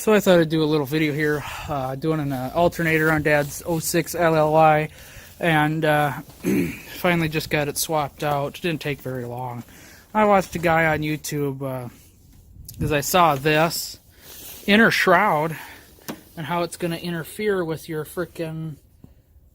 So I thought I'd do a little video here, doing an alternator on Dad's 06 LLY, and finally just got it swapped out. It didn't take very long. I watched a guy on YouTube because I saw this inner shroud and how it's going to interfere with your freaking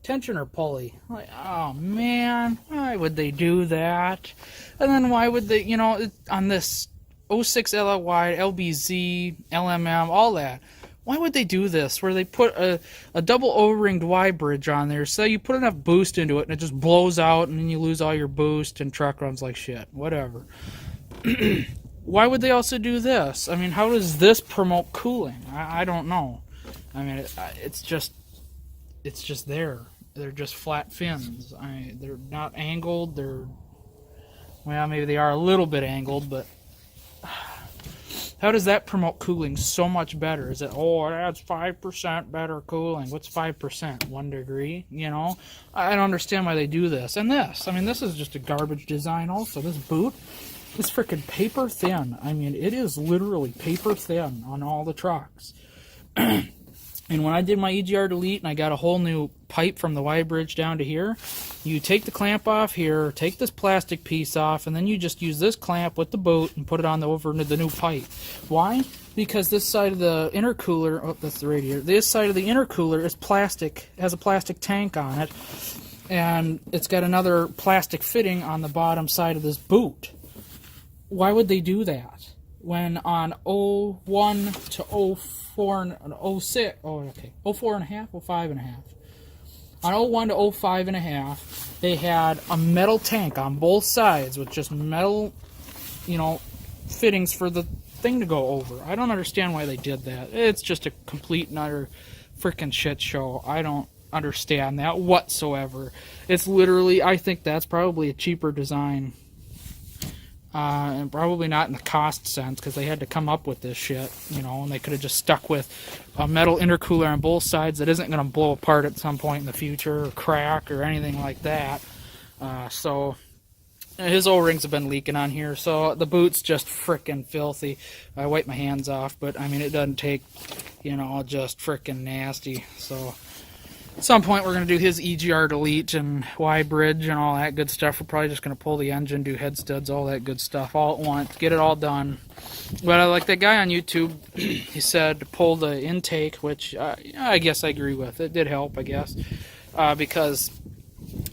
tensioner pulley. Like, oh man, why would they do that? And then why would they, you know, on this 06 LLY, LBZ, LMM, all that. Why would they do this? Where they put a double O-ringed Y bridge on there, so you put enough boost into it and it just blows out and then you lose all your boost and truck runs like shit. Whatever. Why would they also do this? I mean, how does this promote cooling? I don't know. I mean, it's just there. They're just flat fins. They're not angled. Well, maybe they are a little bit angled, but how does that promote cooling so much better? Is it, oh, that's 5% better cooling? What's 5%? 1 degree? You know? I don't understand why they do this. And this. I mean, this is just a garbage design also. This boot is freaking paper thin. I mean, it is literally paper thin on all the trucks. And when I did my EGR delete and I got a whole new pipe from the Y bridge down to here, you take the clamp off here, take this plastic piece off, and then you just use this clamp with the boot and put it on over into the new pipe. Why? Because this side of the intercooler, oh, that's the radiator, this side of the intercooler is plastic, has a plastic tank on it, and it's got another plastic fitting on the bottom side of this boot. Why would they do that? When on 01 to 04 and 06, oh okay, 04 and a half, 05 and a half. On 01 to 05 and a half, they had a metal tank on both sides with just metal, you know, fittings for the thing to go over. I don't understand why they did that. It's just a complete and utter freaking shit show. I don't understand that whatsoever. It's literally, I think that's probably a cheaper design. And probably not in the cost sense, because they had to come up with this shit, you know, and they could have just stuck with a metal intercooler on both sides that isn't going to blow apart at some point in the future or crack or anything like that. So his O-rings have been leaking on here, so the boot's just frickin' filthy. I wipe my hands off, but I mean, it doesn't take, you know, just frickin' nasty. So at some point we're going to do his EGR delete and Y bridge and all that good stuff. We're probably just going to pull the engine, do head studs, all that good stuff all at once, get it all done. But I like that guy on YouTube, he said to pull the intake, which I guess I agree with. It did help, I guess, because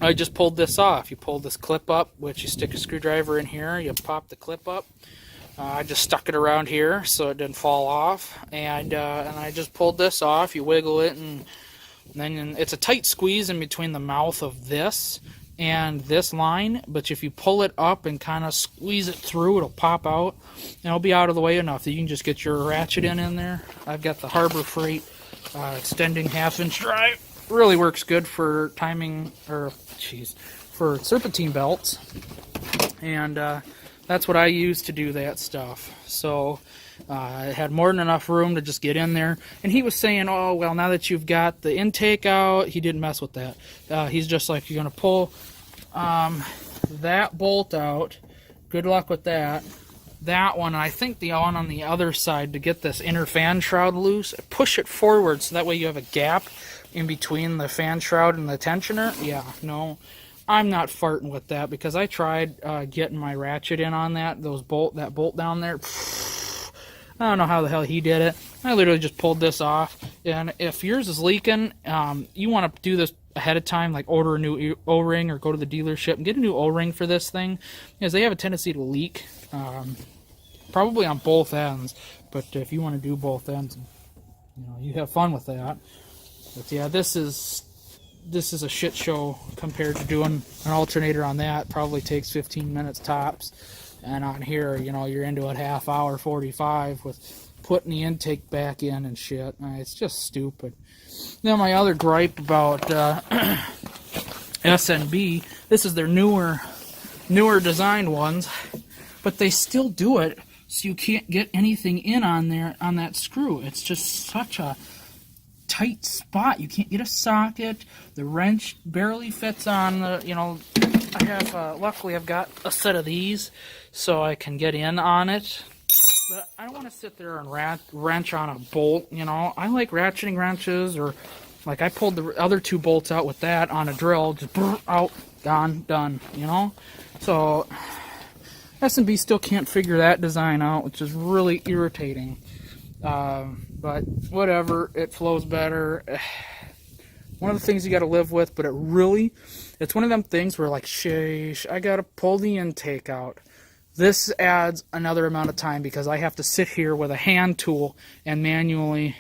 I just pulled this off. You pull this clip up, which you stick a screwdriver in here, you pop the clip up. I just stuck it around here so it didn't fall off, and I just pulled this off. You wiggle it, and then it's a tight squeeze in between the mouth of this and this line, but if you pull it up and kind of squeeze it through, it'll pop out, and it'll be out of the way enough that you can just get your ratchet in there. I've got the Harbor Freight extending 1/2-inch drive. Really works good for timing, or for serpentine belts, and that's what I use to do that stuff. So it had more than enough room to just get in there. And he was saying, oh, well, now that you've got the intake out, he didn't mess with that. He's just like, you're going to pull that bolt out. Good luck with that. That one, and I think the one on the other side to get this inner fan shroud loose, push it forward so that way you have a gap in between the fan shroud and the tensioner. Yeah, no, I'm not farting with that, because I tried getting my ratchet in on that bolt down there. I don't know how the hell he did it. I literally just pulled this off. And if yours is leaking, you want to do this ahead of time, like order a new O-ring or go to the dealership and get a new O-ring for this thing, because they have a tendency to leak, probably on both ends. But if you want to do both ends, you know, you have fun with that. But yeah, this is a shit show compared to doing an alternator on that. Probably takes 15 minutes tops. And on here, you know, you're into a half hour, 45, with putting the intake back in and shit. It's just stupid. Now, my other gripe about SNB, this is their newer designed ones, but they still do it so you can't get anything in on there on that screw. It's just such a tight spot. You can't get a socket. The wrench barely fits on the, you know, I have, luckily I've got a set of these so I can get in on it. but I don't want to sit there and wrench on a bolt, you know. I like ratcheting wrenches, or like I pulled the other 2 bolts out with that on a drill, just out, gone, done, you know. So S&B still can't figure that design out, which is really irritating. But whatever, it flows better. One of the things you got to live with, but it's one of them things where like, sheesh, I got to pull the intake out. This adds another amount of time because I have to sit here with a hand tool and manually,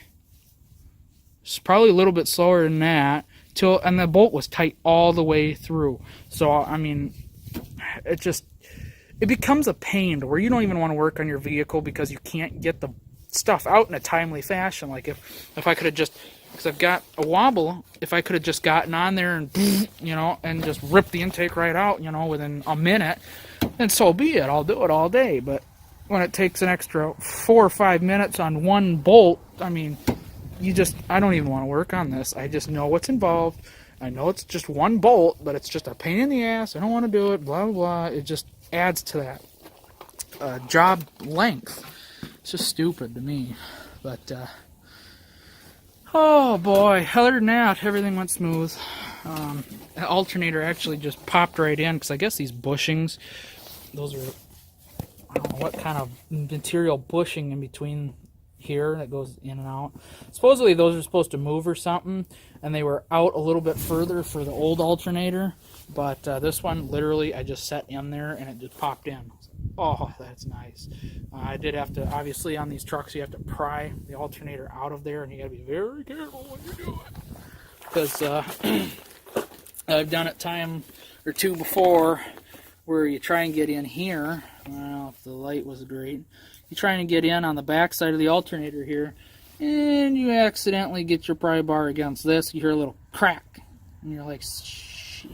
it's probably a little bit slower than that, and the bolt was tight all the way through. So, I mean, it becomes a pain to where you don't even want to work on your vehicle because you can't get the stuff out in a timely fashion. Like if I could have just, because I've got a wobble, if I could have just gotten on there and, you know, and just ripped the intake right out, you know, within a minute, and so be it. I'll do it all day. But when it takes an extra 4 or 5 minutes on one bolt, I mean, I don't even want to work on this. I just know what's involved. I know it's just one bolt, but it's just a pain in the ass. I don't want to do it, blah, blah, blah. It just adds to that job length. It's just stupid to me. But, oh boy, other than that, everything went smooth. The alternator actually just popped right in, because I guess these bushings, those are, I don't know what kind of material bushing in between here that goes in and out. Supposedly those are supposed to move or something, and they were out a little bit further for the old alternator, but this one, literally, I just set in there and it just popped in. Oh, that's nice. I did have to, obviously on these trucks, you have to pry the alternator out of there, and you got to be very careful when you do it. Because I've done it time or two before where you try and get in here. I don't know if the light was great. You try and get in on the back side of the alternator here, and you accidentally get your pry bar against this. You hear a little crack, and you're like, shit.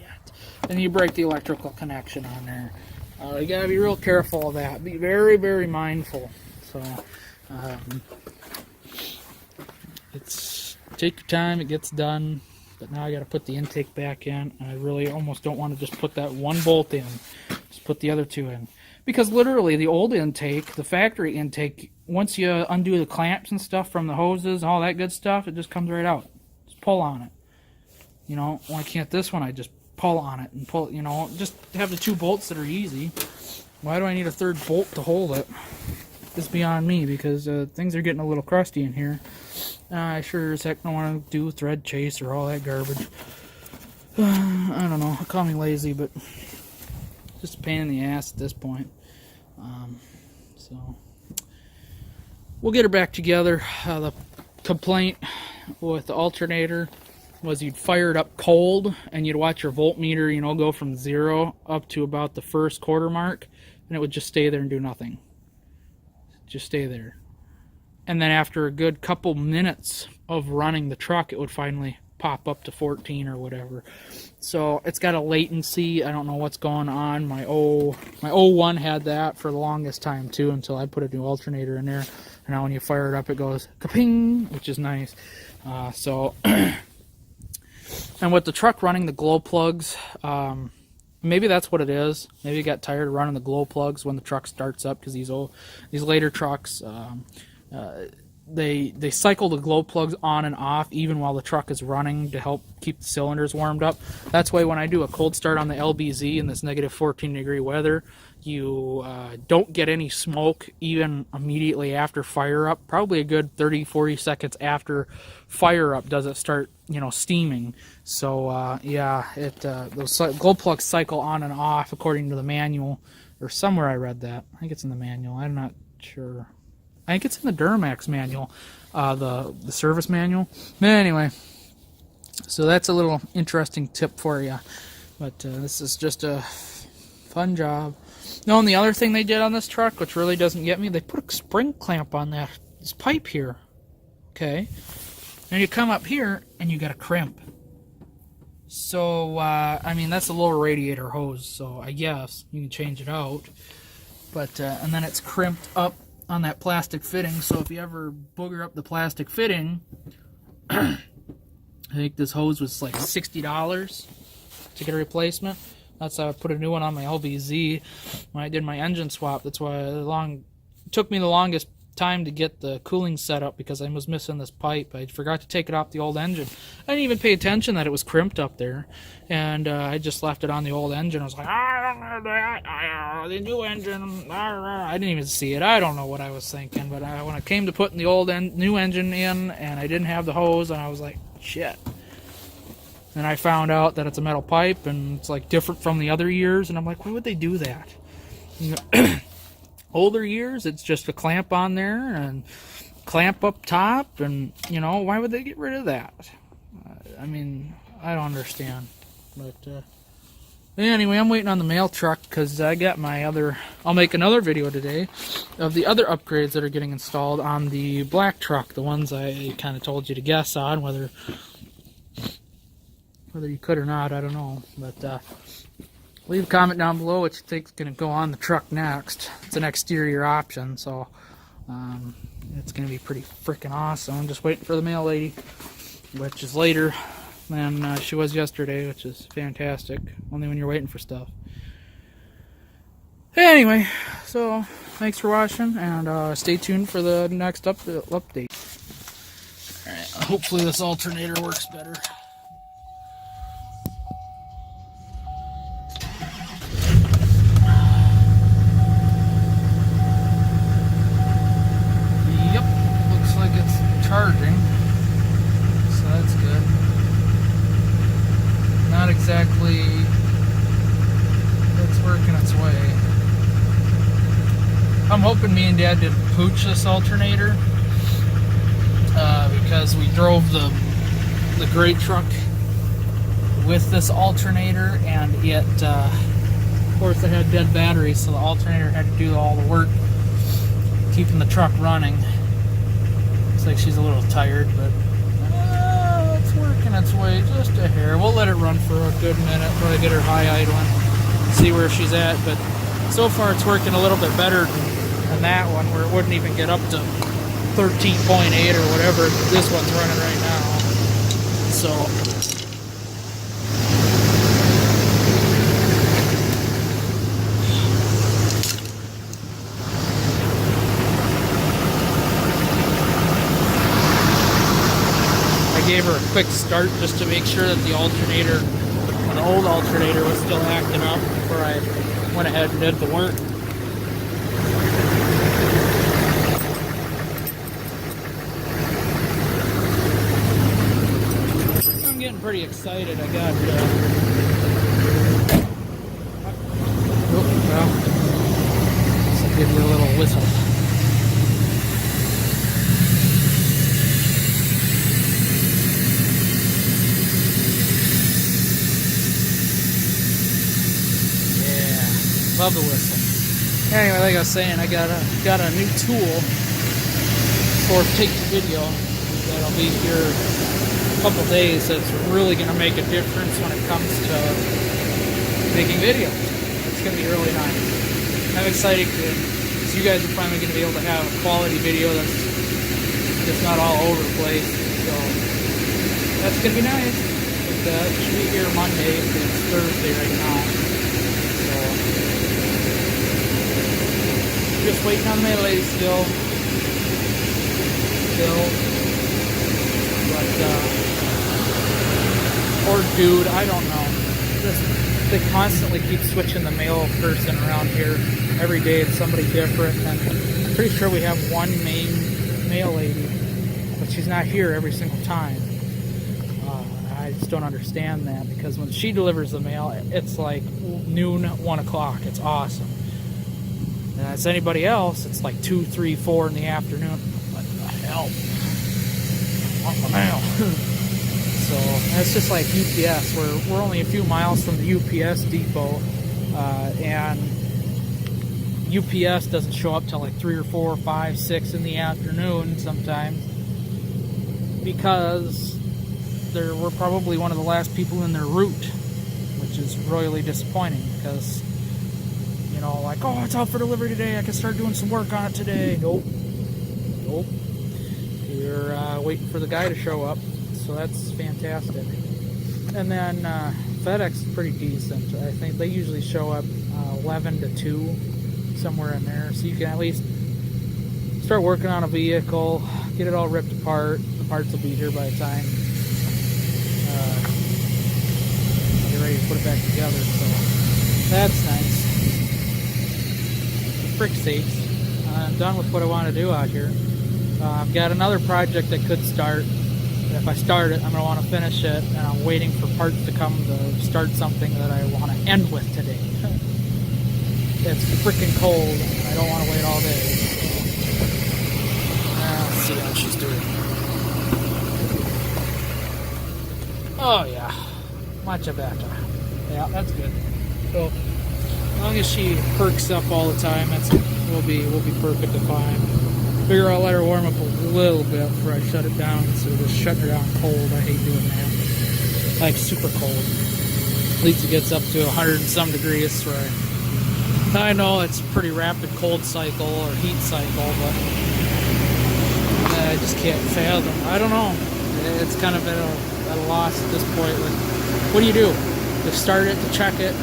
And you break the electrical connection on there. You gotta be real careful of that. Be very, very mindful. So, it's take your time. It gets done. But now I gotta put the intake back in. And I really almost don't want to just put that one bolt in. Just put the other 2 in. Because literally, the old intake, the factory intake, once you undo the clamps and stuff from the hoses, all that good stuff, it just comes right out. Just pull on it. You know, why can't this one? I just pull on it and pull, you know, just have the 2 bolts that are easy. Why do I need a 3rd bolt to hold it? It's beyond me, because things are getting a little crusty in here. I sure as heck don't want to do thread chase or all that garbage. I don't know, call me lazy, but just a pain in the ass at this point. So we'll get her back together. The complaint with the alternator was you'd fire it up cold, and you'd watch your voltmeter, you know, go from 0 up to about the first quarter mark, and it would just stay there and do nothing. Just stay there. And then after a good couple minutes of running the truck, it would finally pop up to 14 or whatever. So it's got a latency. I don't know what's going on. My 01 had that for the longest time too, until I put a new alternator in there. And now when you fire it up, it goes kaping, which is nice. And with the truck running the glow plugs, maybe that's what it is. Maybe you got tired of running the glow plugs when the truck starts up, because these later trucks, they cycle the glow plugs on and off even while the truck is running to help keep the cylinders warmed up. That's why when I do a cold start on the LBZ in this negative 14-degree weather, you don't get any smoke even immediately after fire up. Probably a good 30-40 seconds after fire up does it start, you know, steaming. So yeah, those glow plugs cycle on and off according to the manual, or somewhere I read that. I think it's in the manual. I'm not sure. I think it's in the Duramax manual, the service manual. But anyway, so that's a little interesting tip for you. But this is just a fun job. No, and the other thing they did on this truck, which really doesn't get me, they put a spring clamp on this pipe here. Okay, and you come up here and you got a crimp. So I mean, that's a lower radiator hose, so I guess you can change it out. But and then it's crimped up on that plastic fitting, so if you ever booger up the plastic fitting, I think this hose was like $60 to get a replacement. That's how I put a new one on my LBZ when I did my engine swap. That's why took me the longest time to get the cooling set up because I was missing this pipe. I forgot to take it off the old engine. I didn't even pay attention that it was crimped up there, and I just left it on the old engine. I was like, I don't know that, the new engine. I didn't even see it. I don't know what I was thinking, but when it came to putting the new engine in, and I didn't have the hose, and I was like, shit. And I found out that it's a metal pipe, and it's like different from the other years, and I'm like, why would they do that? You know, older years, it's just a clamp on there and clamp up top, and you know, why would they get rid of that? I mean, I don't understand. But anyway, I'm waiting on the mail truck because I got my other. I'll make another video today of the other upgrades that are getting installed on the black truck, the ones I kind of told you to guess on, whether you could or not, I don't know. But leave a comment down below what you think is going to go on the truck next. It's an exterior option, so it's going to be pretty freaking awesome. I'm just waiting for the mail lady, which is later than she was yesterday, which is fantastic. Only when you're waiting for stuff. Anyway, so thanks for watching, and stay tuned for the next update. Alright, hopefully this alternator works better. Charging, so that's good. Not exactly, it's working its way. I'm hoping me and Dad didn't pooch this alternator because we drove the great truck with this alternator, and it of course it had dead batteries, so the alternator had to do all the work keeping the truck running. Looks like she's a little tired, but it's working its way just a hair. We'll let it run for a good minute, probably get her high idling, see where she's at. But so far it's working a little bit better than that one, where it wouldn't even get up to 13.8 or whatever this one's running right now. So gave her a quick start just to make sure that the alternator, the old alternator, was still acting up before I went ahead and did the work. I'm getting pretty excited. I got well, let's give you a little whistle. Love the whistle. Anyway, like I was saying, I got a new tool for taking video that'll be here in a couple days. That's really going to make a difference when it comes to making videos. It's going to be really nice. I'm excited because you guys are finally going to be able to have a quality video that's just not all over the place. So that's going to be nice. It should be here Monday. It's Thursday right now. Just waiting on the mail lady still. But, or dude, I don't know. They constantly keep switching the mail person around here. Every day it's somebody different. And I'm pretty sure we have one main mail lady, but she's not here every single time. I just don't understand that, because when she delivers the mail, it's like noon, 1 o'clock. It's awesome. And as anybody else, it's like 2, 3, 4 in the afternoon. What the hell? I want my mail. So it's just like UPS. We're only a few miles from the UPS depot, and UPS doesn't show up till like 3 or 4, 5, 6 in the afternoon sometimes, because we're probably one of the last people in their route, which is royally disappointing, because, you know, like, oh, it's out for delivery today, I can start doing some work on it today. Nope. You're waiting for the guy to show up, so that's fantastic. And then FedEx is pretty decent. I think they usually show up 11 to 2, somewhere in there, so you can at least start working on a vehicle, get it all ripped apart. The parts will be here by the time I get ready to put it back together. So that's nice. Frick sakes, I'm done with what I want to do out here. I've got another project that could start. If I start it, I'm going to want to finish it, and I'm waiting for parts to come to start something that I want to end with today. It's freaking cold, and I don't want to wait all day. Let's see how she's doing. Oh yeah, much better. Yeah, that's good. So as long as she perks up all the time, we'll be perfectly fine. Figure I'll let her warm up a little bit before I shut it down instead of just shutting her down cold. I hate doing that. Like super cold. At least it gets up to 100 and some degrees, right? I know it's a pretty rapid cold cycle or heat cycle, but I just can't fathom. I don't know. It's kind of at a loss at this point. Like, what do? You start it to check it.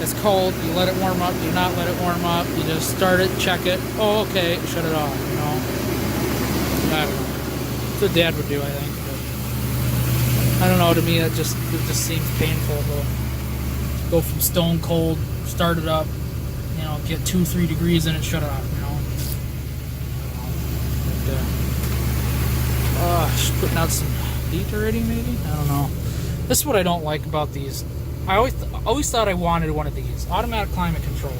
It's cold. You let it warm up. Do not let it warm up. You just start it, check it. Oh, okay. Shut it off. You know. I don't know. That's what Dad would do, I think. But I don't know. To me, it just seems painful to go from stone cold, start it up, you know, get 2-3 degrees in it, shut it off. You know. She's putting out some heat already, maybe. I don't know. This is what I don't like about these. I always thought I wanted one of these automatic climate control.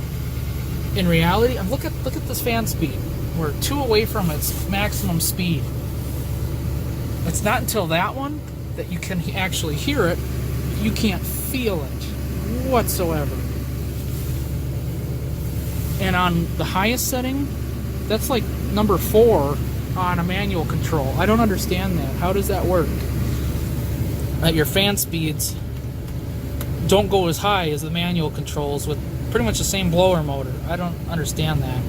In reality, look at this fan speed. We're 2 away from its maximum speed. It's not until that one that you can actually hear it. You can't feel it whatsoever. And on the highest setting, that's like number 4 on a manual control. I don't understand that. How does that work? That your fan speeds don't go as high as the manual controls with pretty much the same blower motor. I don't understand that. I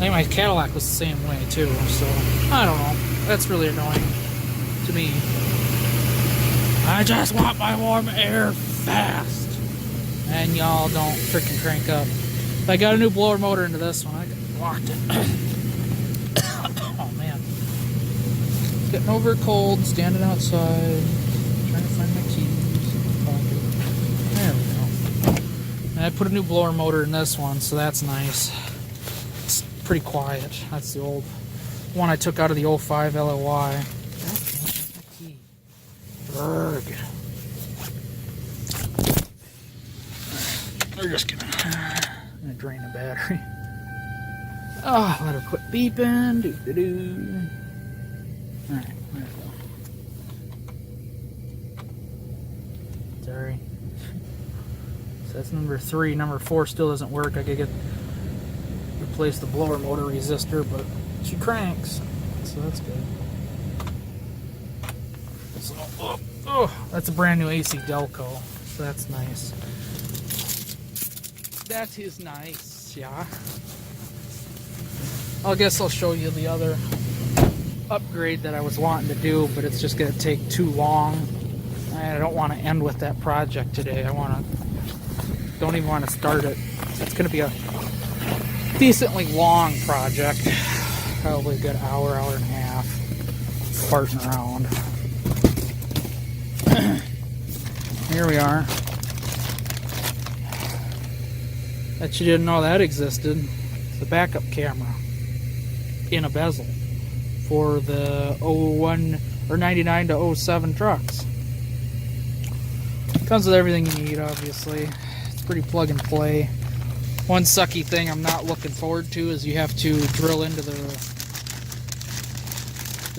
think my Cadillac was the same way too, so I don't know. That's really annoying to me. I just want my warm air fast. And y'all don't freaking crank up. If I got a new blower motor into this one, I locked it. Oh man. It's getting over cold, standing outside, trying to find my keys. There we go. And I put a new blower motor in this one, so that's nice. It's pretty quiet. That's the old one I took out of the 05 LLY. Berg. We're just gonna drain the battery. Oh, let her quit beeping. Doo-doo-doo. Alright, there we go. Sorry. So that's number 3. Number 4 still doesn't work. I could replace the blower motor resistor, but she cranks, so that's good. So, oh, that's a brand new AC Delco, so that's nice. That is nice, yeah. I guess I'll show you the other upgrade that I was wanting to do, but it's just going to take too long. And I don't want to end with that project today. Don't even want to start it. It's going to be a decently long project. Probably a good hour and a half farting around. Here we are. Bet you didn't know that existed. It's a backup camera in a bezel for the 01 or 99 to 07 trucks. Comes with everything you need, obviously. It's pretty plug and play. One sucky thing I'm not looking forward to is you have to drill into the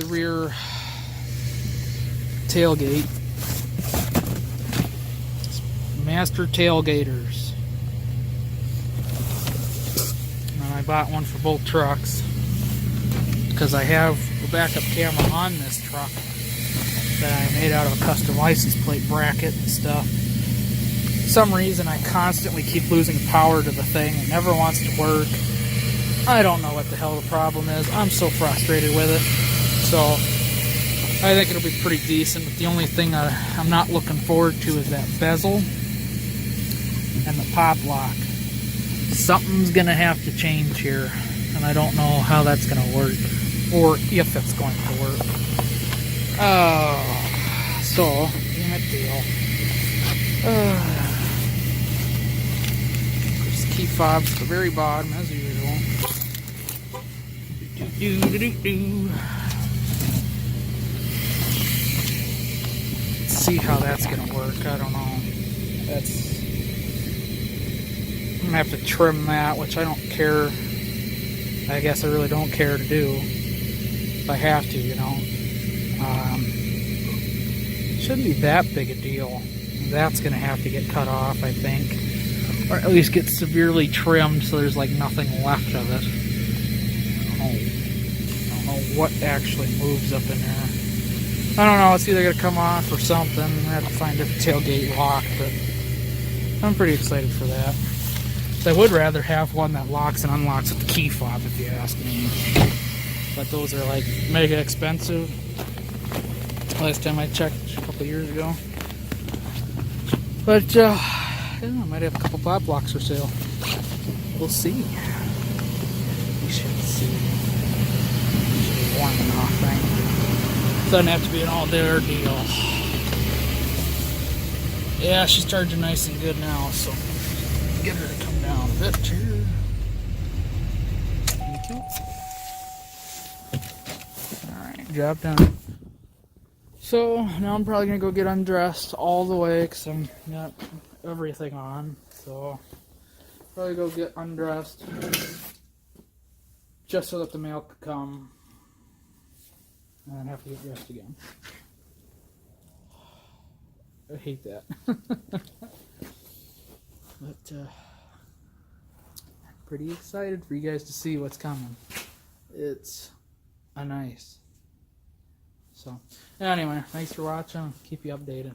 rear tailgate. Master tailgaters. And I bought one for both trucks because I have a backup camera on this truck that I made out of a custom license plate bracket and stuff. For some reason I constantly keep losing power to the thing. It never wants to work. I don't know what the hell the problem is. I'm so frustrated with it. So I think it'll be pretty decent, but the only thing I'm not looking forward to is that bezel and the pop lock. Something's gonna have to change here, and I don't know how that's gonna work. or if it's going to work. So, damn it, deal. There's key fobs at the very bottom, as usual. Let's see how that's going to work. I don't know. I'm going to have to trim that, which I don't care. I guess I really don't care to do. If I have to, you know. Shouldn't be that big a deal. That's going to have to get cut off, I think. Or at least get severely trimmed so there's like nothing left of it. I don't know what actually moves up in there. I don't know, it's either going to come off or something. I have to find a tailgate lock, but I'm pretty excited for that. I would rather have one that locks and unlocks with the key fob, if you ask me. But those are like mega expensive. Last time I checked a couple years ago. But I might have a couple pop blocks for sale. We'll see. We should see. Should be warm enough, right? Doesn't have to be an all-day deal. Yeah, she's charging nice and good now, so get her to come down a bit here. Thank you. Alright, job done. So now I'm probably gonna go get undressed all the way because I'm got everything on. So probably go get undressed just so that the mail could come, and then have to get dressed again. I hate that. But I'm pretty excited for you guys to see what's coming. It's a nice. So, anyway, thanks for watching. Keep you updated.